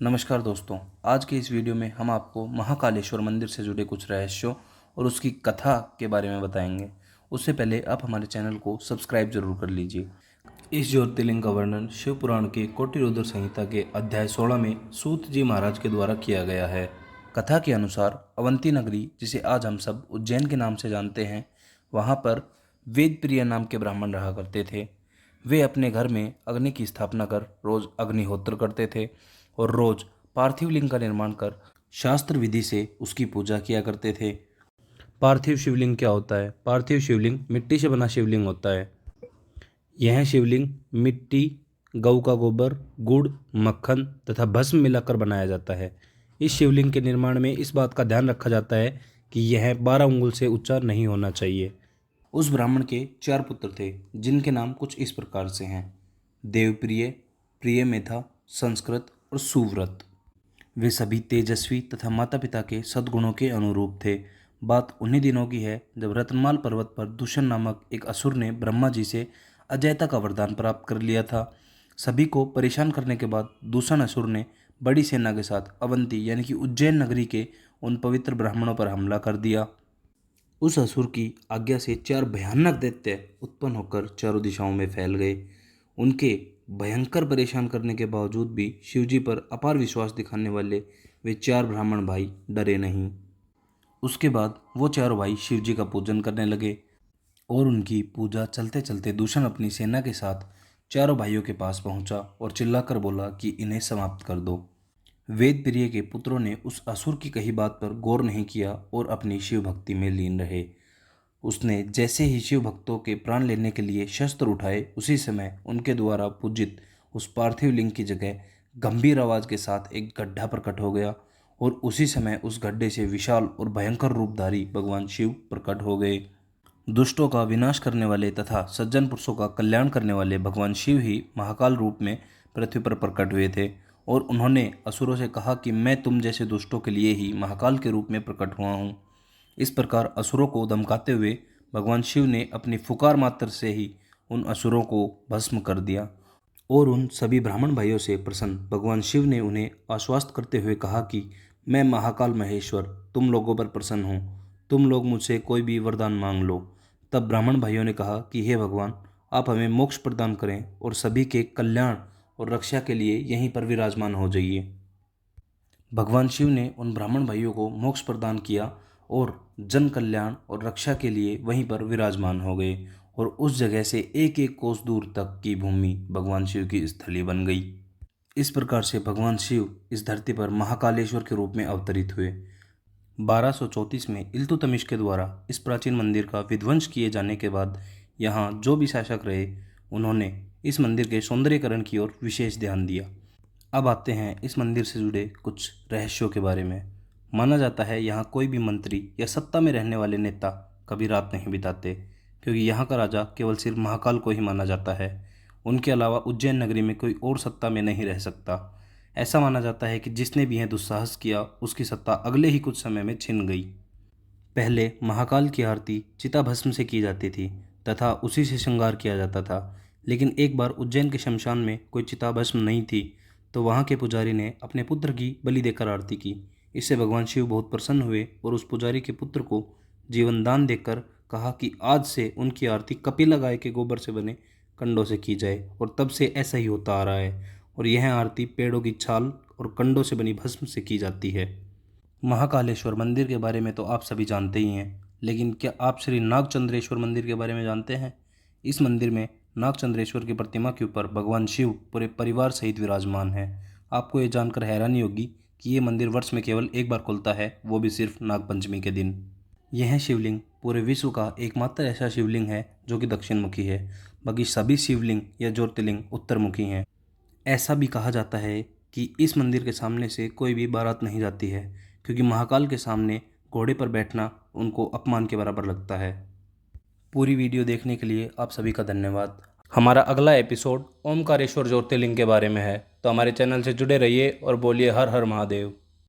नमस्कार दोस्तों, आज के इस वीडियो में हम आपको महाकालेश्वर मंदिर से जुड़े कुछ रहस्यों और उसकी कथा के बारे में बताएंगे। उससे पहले आप हमारे चैनल को सब्सक्राइब जरूर कर लीजिए। इस ज्योतिर्लिंग का वर्णन शिव पुराण के कोटिरुद्र संहिता के अध्याय 16 में सूत जी महाराज के द्वारा किया गया है। कथा के अनुसार अवंती नगरी, जिसे आज हम सब उज्जैन के नाम से जानते हैं, वहाँ पर वेदप्रिय नाम के ब्राह्मण रहा करते थे। वे अपने घर में अग्नि की स्थापना कर रोज अग्निहोत्र करते थे और रोज पार्थिव लिंग का निर्माण कर शास्त्र विधि से उसकी पूजा किया करते थे। पार्थिव शिवलिंग क्या होता है? पार्थिव शिवलिंग मिट्टी से बना शिवलिंग होता है। यह शिवलिंग मिट्टी, गऊ का गोबर, गुड़, मक्खन तथा भस्म मिलाकर बनाया जाता है। इस शिवलिंग के निर्माण में इस बात का ध्यान रखा जाता है कि यह 12 अंगुल से ऊंचा नहीं होना चाहिए। उस ब्राह्मण के 4 पुत्र थे, जिनके नाम कुछ इस प्रकार से हैं: देवप्रिय, प्रियमेधा, संस्कृत और सुव्रत। वे सभी तेजस्वी तथा माता पिता के सद्गुणों के अनुरूप थे। बात उन्हीं दिनों की है जब रत्नमाल पर्वत पर दूषण नामक एक असुर ने ब्रह्मा जी से अजयता का वरदान प्राप्त कर लिया था। सभी को परेशान करने के बाद दूषण असुर ने बड़ी सेना के साथ अवंती यानी कि उज्जैन नगरी के उन पवित्र ब्राह्मणों पर हमला कर दिया। उस असुर की आज्ञा से 4 भयानक दैत्य उत्पन्न होकर चारों दिशाओं में फैल गए। उनके भयंकर परेशान करने के बावजूद भी शिवजी पर अपार विश्वास दिखाने वाले वे 4 ब्राह्मण भाई डरे नहीं। उसके बाद वो चारों भाई शिवजी का पूजन करने लगे और उनकी पूजा चलते चलते दूषण अपनी सेना के साथ चारों भाइयों के पास पहुंचा और चिल्लाकर बोला कि इन्हें समाप्त कर दो। वेदप्रिय के पुत्रों ने उस असुर की कही बात पर गौर नहीं किया और अपनी शिव भक्ति में लीन रहे। उसने जैसे ही शिव भक्तों के प्राण लेने के लिए शस्त्र उठाए, उसी समय उनके द्वारा पूजित उस पार्थिव लिंग की जगह गंभीर आवाज के साथ एक गड्ढा प्रकट हो गया और उसी समय उस गड्ढे से विशाल और भयंकर रूपधारी भगवान शिव प्रकट हो गए। दुष्टों का विनाश करने वाले तथा सज्जन पुरुषों का कल्याण करने वाले भगवान शिव ही महाकाल रूप में पृथ्वी पर प्रकट हुए थे और उन्होंने असुरों से कहा कि मैं तुम जैसे दुष्टों के लिए ही महाकाल के रूप में प्रकट हुआ हूँ। इस प्रकार असुरों को धमकाते हुए भगवान शिव ने अपनी फुकार मात्र से ही उन असुरों को भस्म कर दिया और उन सभी ब्राह्मण भाइयों से प्रसन्न भगवान शिव ने उन्हें आश्वस्त करते हुए कहा कि मैं महाकाल महेश्वर तुम लोगों पर प्रसन्न हूँ, तुम लोग मुझसे कोई भी वरदान मांग लो। तब ब्राह्मण भाइयों ने कहा कि हे भगवान, आप हमें मोक्ष प्रदान करें और सभी के कल्याण और रक्षा के लिए यहीं पर विराजमान हो जाइए। भगवान शिव ने उन ब्राह्मण भाइयों को मोक्ष प्रदान किया और जन कल्याण और रक्षा के लिए वहीं पर विराजमान हो गए और उस जगह से एक एक कोस दूर तक की भूमि भगवान शिव की स्थली बन गई। इस प्रकार से भगवान शिव इस धरती पर महाकालेश्वर के रूप में अवतरित हुए। 1234 में इल्तुतमिश के द्वारा इस प्राचीन मंदिर का विध्वंस किए जाने के बाद यहाँ जो भी शासक रहे, उन्होंने इस मंदिर के सौंदर्यीकरण की ओर विशेष ध्यान दिया। अब आते हैं इस मंदिर से जुड़े कुछ रहस्यों के बारे में। माना जाता है यहाँ कोई भी मंत्री या सत्ता में रहने वाले नेता कभी रात नहीं बिताते, क्योंकि यहाँ का राजा केवल सिर्फ महाकाल को ही माना जाता है। उनके अलावा उज्जैन नगरी में कोई और सत्ता में नहीं रह सकता। ऐसा माना जाता है कि जिसने भी यह दुस्साहस किया उसकी सत्ता अगले ही कुछ समय में छिन गई। पहले महाकाल की आरती चिता भस्म से की जाती थी तथा उसी से श्रृंगार किया जाता था, लेकिन एक बार उज्जैन के शमशान में कोई चिता भस्म नहीं थी, तो वहाँ के पुजारी ने अपने पुत्र की बलि देकर आरती की। इससे भगवान शिव बहुत प्रसन्न हुए और उस पुजारी के पुत्र को जीवन दान देकर कहा कि आज से उनकी आरती कपिला गाय के गोबर से बने कंडों से की जाए, और तब से ऐसा ही होता आ रहा है और यह आरती पेड़ों की छाल और कंडों से बनी भस्म से की जाती है। महाकालेश्वर मंदिर के बारे में तो आप सभी जानते ही हैं, लेकिन क्या आप श्री नागचंद्रेश्वर मंदिर के बारे में जानते हैं? इस मंदिर में नागचंद्रेश्वर की प्रतिमा के ऊपर भगवान शिव पूरे परिवार सहित विराजमान है। आपको ये जानकर हैरानी होगी कि ये मंदिर वर्ष में केवल एक बार खुलता है, वो भी सिर्फ नागपंचमी के दिन। यह शिवलिंग पूरे विश्व का एकमात्र ऐसा शिवलिंग है जो कि दक्षिण मुखी है, बाकी सभी शिवलिंग या ज्योतिर्लिंग उत्तर मुखी हैं। ऐसा भी कहा जाता है कि इस मंदिर के सामने से कोई भी बारात नहीं जाती है, क्योंकि महाकाल के सामने घोड़े पर बैठना उनको अपमान के बराबर लगता है। पूरी वीडियो देखने के लिए आप सभी का धन्यवाद। हमारा अगला एपिसोड ओमकारेश्वर ज्योतिर्लिंग के बारे में है, तो हमारे चैनल से जुड़े रहिए और बोलिए हर हर महादेव।